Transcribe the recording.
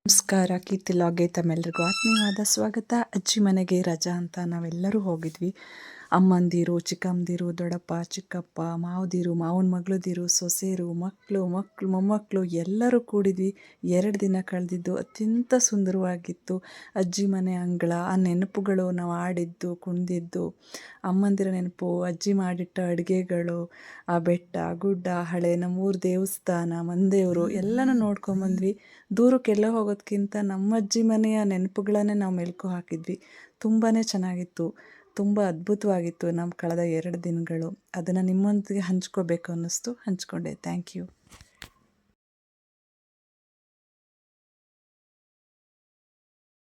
ನಮಸ್ಕಾರ, ಕೀರ್ತಿ ಲಾಗ್ಗೆ ತಮ್ಮೆಲ್ಲರಿಗೂ ಆತ್ಮೀಯವಾದ ಸ್ವಾಗತ. ಅಜ್ಜಿ ಮನೆಗೆ ರಜಾ ಅಂತ ನಾವೆಲ್ಲರೂ ಹೋಗಿದ್ವಿ. ಅಮ್ಮಂದಿರು, ಚಿಕ್ಕಮ್ಮಂದಿರು, ದೊಡ್ಡಪ್ಪ, ಚಿಕ್ಕಪ್ಪ, ಮಾವದಿರು, ಮಾವನ ಮಗಳದಿರು, ಸೊಸೆಯರು, ಮಕ್ಕಳು, ಮೊಮ್ಮಕ್ಕಳು ಎಲ್ಲರೂ ಕೂಡಿದ್ವಿ. 2 ದಿನ ಕಳೆದಿದ್ದು ಅತ್ಯಂತ ಸುಂದರವಾಗಿತ್ತು. ಅಜ್ಜಿ ಮನೆ ಅಂಗಳ, ಆ ನೆನಪುಗಳು, ನಾವು ಆಡಿದ್ದು, ಕುಣಿದಿದ್ದು, ಅಮ್ಮಂದಿರ ನೆನಪು, ಅಜ್ಜಿ ಮಾಡಿಟ್ಟ ಅಡುಗೆಗಳು, ಆ ಬೆಟ್ಟ, ಗುಡ್ಡ, ಹಳೆ ನಮ್ಮೂರ ದೇವಸ್ಥಾನ, ಮನೆದೇವರು ಎಲ್ಲನೂ ನೋಡ್ಕೊಂಬಂದ್ವಿ. ದೂರಕ್ಕೆಲ್ಲ ಹೋಗೋದಕ್ಕಿಂತ ನಮ್ಮ ಅಜ್ಜಿ ಮನೆಯ ನೆನಪುಗಳನ್ನೇ ನಾವು ಮೆಲುಕು ಹಾಕಿದ್ವಿ. ತುಂಬಾ ಚೆನ್ನಾಗಿತ್ತು, ತುಂಬ ಅದ್ಭುತವಾಗಿತ್ತು ನಮ್ಮ ಕಳೆದ 2 ದಿನಗಳು. ಅದನ್ನು ನಿಮ್ಮೊಂದಿಗೆ ಹಂಚ್ಕೋಬೇಕು ಅನ್ನಿಸ್ತು, ಹಂಚ್ಕೊಂಡೆ. Thank you.